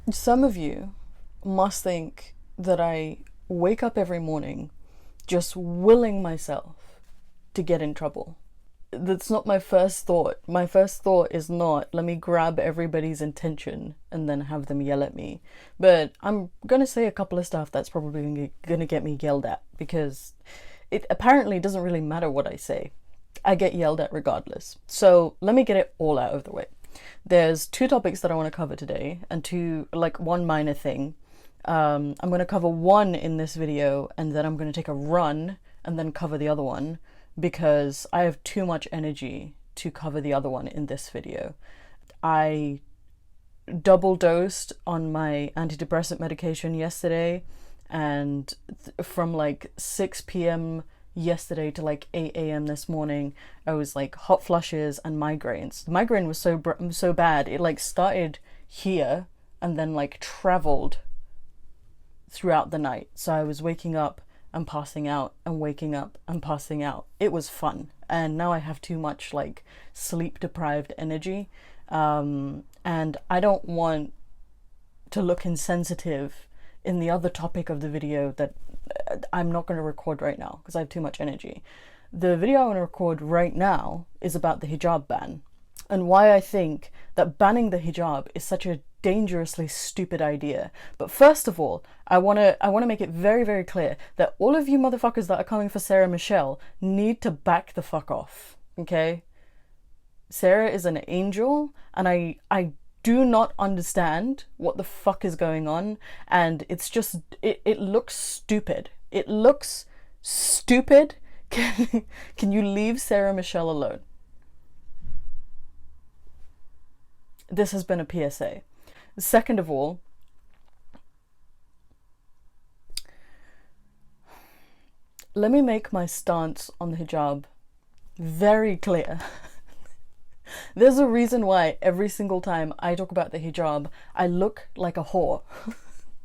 Some of you must think that I wake up every morning just willing myself to get in trouble. That's not my first thought. My first thought is not, let me grab everybody's attention and then have them yell at me. But I'm gonna say a couple of stuff that's probably gonna get me yelled at, because it apparently doesn't really matter what I say. I get yelled at regardless. So let me get it all out of the way. There's two topics that I want to cover today, and one minor thing. I'm going to cover one in this video, and then I'm going to take a run and then cover the other one, because I have too much energy to cover the other one in this video. I double dosed on my antidepressant medication yesterday, and from like 6 p.m. yesterday to like 8 a.m. this morning, I was like hot flushes and migraines. The migraine was so bad, it like started here and then like traveled throughout the night. So I was waking up and passing out and waking up and passing out. It was fun. And now I have too much like sleep deprived energy. And I don't want to look insensitive in the other topic of the video that I'm not going to record right now because I have too much energy. The video I want to record right now is about the hijab ban, and why I think that banning the hijab is such a dangerously stupid idea. But first of all, I want to make it very, very clear that all of you motherfuckers that are coming for Sarah Michelle need to back the fuck off, okay? Sarah is an angel, and I do not understand what the fuck is going on, and it's just, it looks stupid. It looks stupid. Can you leave Sarah Michelle alone? This has been a PSA. Second of all, let me make my stance on the hijab very clear. There's a reason why every single time I talk about the hijab, I look like a whore.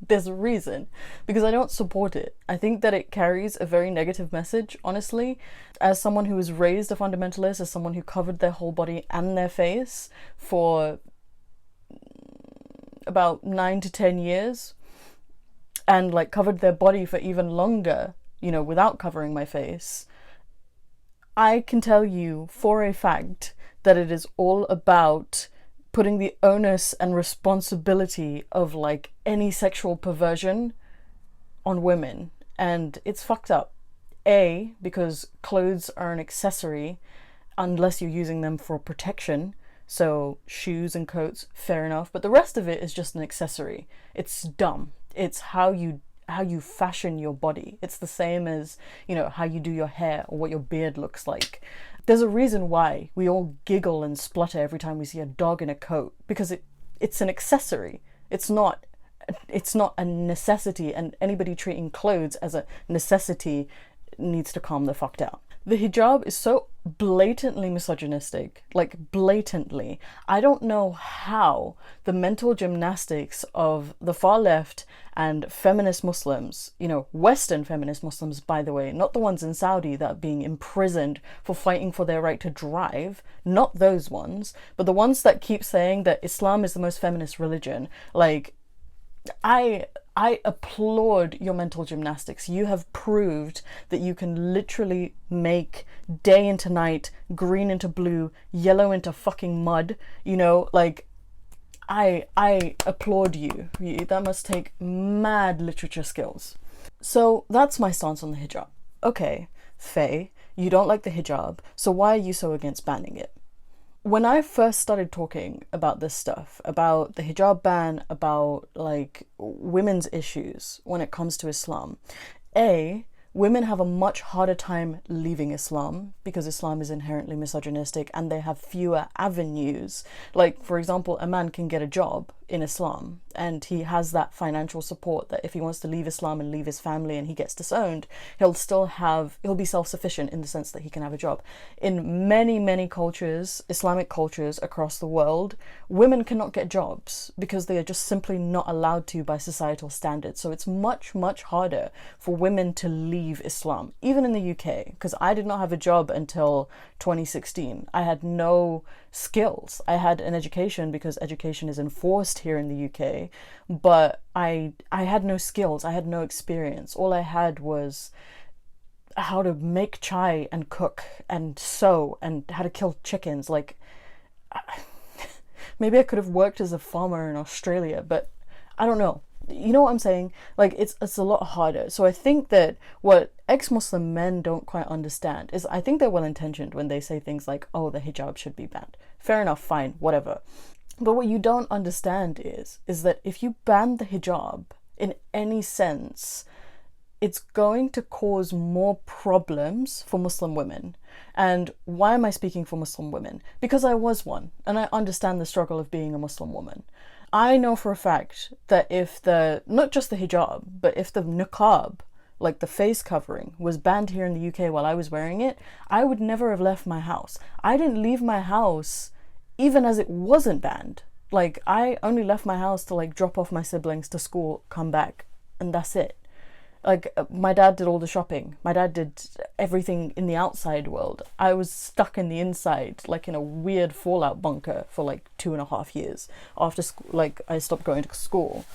There's a reason, because I don't support it. I think that it carries a very negative message, honestly. As someone who was raised a fundamentalist, as someone who covered their whole body and their face for about 9 to 10 years, and like covered their body for even longer, you know, without covering my face, I can tell you for a fact that it is all about putting the onus and responsibility of like any sexual perversion on women. And it's fucked up. A, because clothes are an accessory unless you're using them for protection. So shoes and coats, fair enough. But the rest of it is just an accessory. It's dumb. It's how you fashion your body. It's the same as, you know, how you do your hair or what your beard looks like. There's a reason why we all giggle and splutter every time we see a dog in a coat, because it's an accessory. It's not a necessity, and anybody treating clothes as a necessity needs to calm the fuck down. The hijab is so blatantly misogynistic, like blatantly. I don't know how the mental gymnastics of the far left and feminist Muslims, you know, Western feminist Muslims, by the way, not the ones in Saudi that are being imprisoned for fighting for their right to drive, not those ones, but the ones that keep saying that Islam is the most feminist religion. Like, I applaud your mental gymnastics. You have proved that you can literally make day into night, green into blue, yellow into fucking mud, you know, like, I applaud you. That must take mad literature skills. So that's my stance on the hijab. Okay, Faye, you don't like the hijab, so why are you so against banning it? When I first started talking about this stuff, about the hijab ban, about like women's issues when it comes to Islam, women have a much harder time leaving Islam because Islam is inherently misogynistic and they have fewer avenues. Like, for example, a man can get a job in Islam and he has that financial support that if he wants to leave Islam and leave his family and he gets disowned, he'll be self-sufficient in the sense that he can have a job. In many, many cultures, Islamic cultures across the world, women cannot get jobs because they are just simply not allowed to by societal standards. So it's much, much harder for women to leave Islam, even in the UK, because I did not have a job until 2016. I had no skills. I had an education because education is enforced here in the UK, but I had no skills. I had no experience. All I had was how to make chai and cook and sew and how to kill chickens. Like, maybe I could have worked as a farmer in Australia, but I don't know. You know what I'm saying? Like, it's a lot harder. So I think that what ex-Muslim men don't quite understand is, I think they're well-intentioned when they say things like, oh, the hijab should be banned. Fair enough, fine, whatever. But what you don't understand is that if you ban the hijab in any sense, it's going to cause more problems for Muslim women. And why am I speaking for Muslim women? Because I was one, and I understand the struggle of being a Muslim woman. I know for a fact that if not just the hijab, but if the niqab, like the face covering, was banned here in the UK while I was wearing it, I would never have left my house. I didn't leave my house even as it wasn't banned. Like, I only left my house to like drop off my siblings to school, come back, and that's it. Like, my dad did all the shopping. My dad did everything in the outside world. I was stuck in the inside, like in a weird fallout bunker for like 2.5 years after school. Like, I stopped going to school.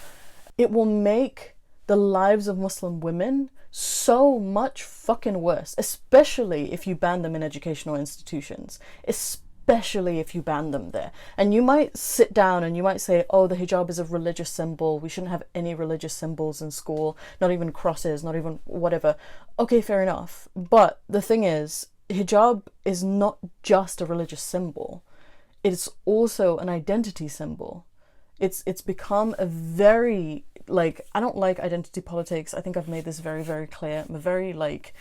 It will make the lives of Muslim women so much fucking worse, especially if you ban them in educational institutions, especially if you ban them there. And you might sit down and you might say, oh, the hijab is a religious symbol, we shouldn't have any religious symbols in school, not even crosses, not even whatever. Okay, fair enough. But the thing is, hijab is not just a religious symbol, it's also an identity symbol. It's become a very, like, I don't like identity politics. I think I've made this very, very clear. I'm a very, like,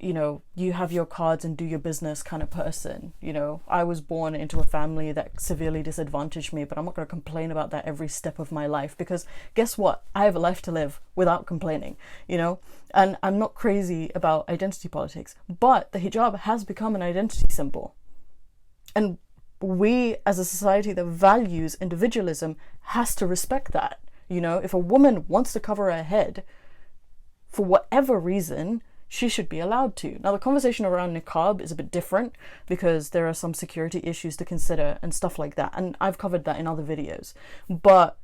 you know, you have your cards and do your business kind of person. You know, I was born into a family that severely disadvantaged me, but I'm not going to complain about that every step of my life, because guess what? I have a life to live without complaining, you know? And I'm not crazy about identity politics, but the hijab has become an identity symbol. And we, as a society that values individualism, has to respect that. You know, if a woman wants to cover her head for whatever reason, she should be allowed to. Now, the conversation around niqab is a bit different because there are some security issues to consider and stuff like that. And I've covered that in other videos. But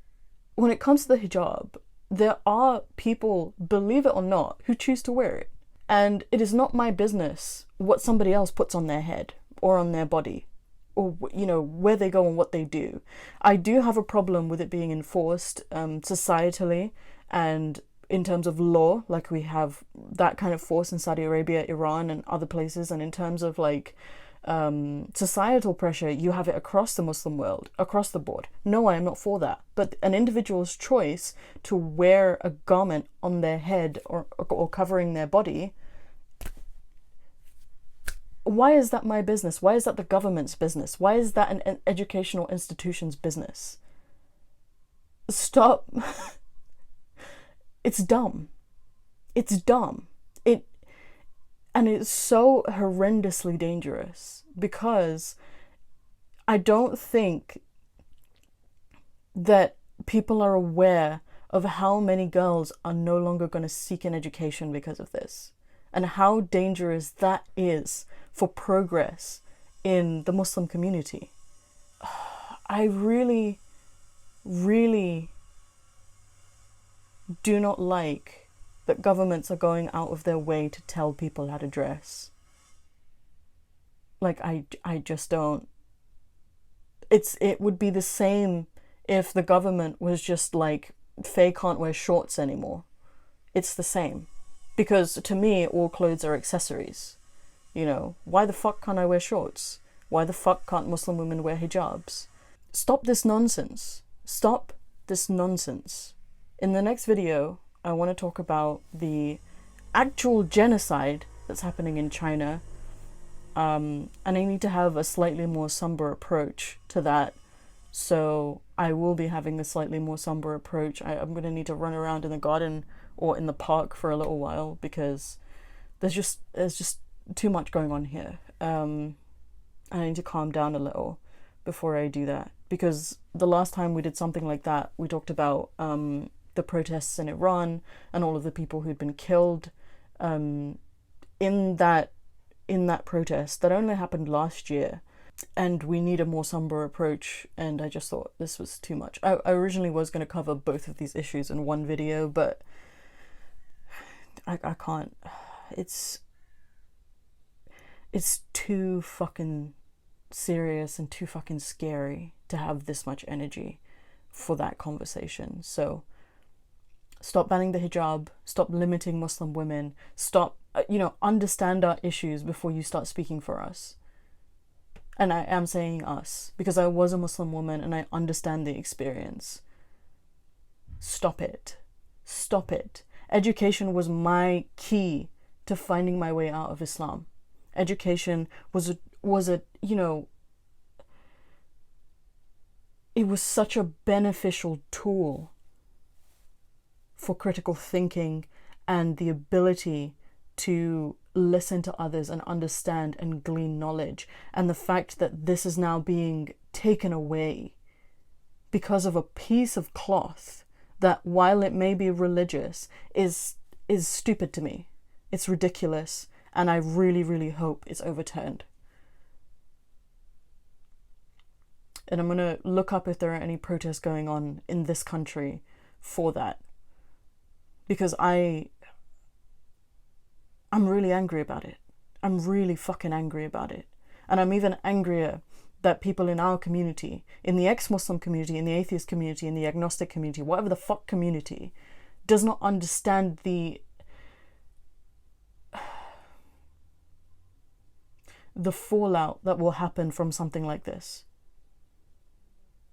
when it comes to the hijab, there are people, believe it or not, who choose to wear it. And it is not my business what somebody else puts on their head or on their body, or, you know, where they go and what they do. I do have a problem with it being enforced societally and in terms of law, like we have that kind of force in Saudi Arabia, Iran, and other places. And in terms of like societal pressure, you have it across the Muslim world, across the board. No, I am not for that. But an individual's choice to wear a garment on their head or covering their body, why is that my business? Why is that the government's business? Why is that an educational institution's business? Stop. It's dumb. It's dumb. And it's so horrendously dangerous because I don't think that people are aware of how many girls are no longer going to seek an education because of this, and how dangerous that is for progress in the Muslim community. I really, really do not like that governments are going out of their way to tell people how to dress. Like, I just don't. It would be the same if the government was just like, Faye can't wear shorts anymore. It's the same. Because to me, all clothes are accessories. You know, why the fuck can't I wear shorts? Why the fuck can't Muslim women wear hijabs? Stop this nonsense. Stop this nonsense. In the next video, I want to talk about the actual genocide that's happening in China. And I need to have a slightly more somber approach to that. So I will be having a slightly more somber approach. I'm going to need to run around in the garden or in the park for a little while because there's just too much going on here. I need to calm down a little before I do that, because the last time we did something like that, we talked about the protests in Iran and all of the people who'd been killed in that protest that only happened last year. and we need a more somber approach, and I just thought this was too much. I originally was going to cover both of these issues in one video, but I can't. It's too fucking serious and too fucking scary to have this much energy for that conversation. So stop banning the hijab, stop limiting Muslim women, stop, understand our issues before you start speaking for us. And I am saying us, because I was a Muslim woman and I understand the experience. Stop it. Stop it. Education was my key to finding my way out of Islam. Education was a it was such a beneficial tool for critical thinking and the ability to listen to others and understand and glean knowledge. And the fact that this is now being taken away because of a piece of cloth that, while it may be religious, is stupid to me. It's ridiculous, and I really, really hope it's overturned. And I'm going to look up if there are any protests going on in this country for that. Because I'm really angry about it. I'm really fucking angry about it. And I'm even angrier that people in our community, in the ex-Muslim community, in the atheist community, in the agnostic community, whatever the fuck community, does not understand the fallout that will happen from something like this.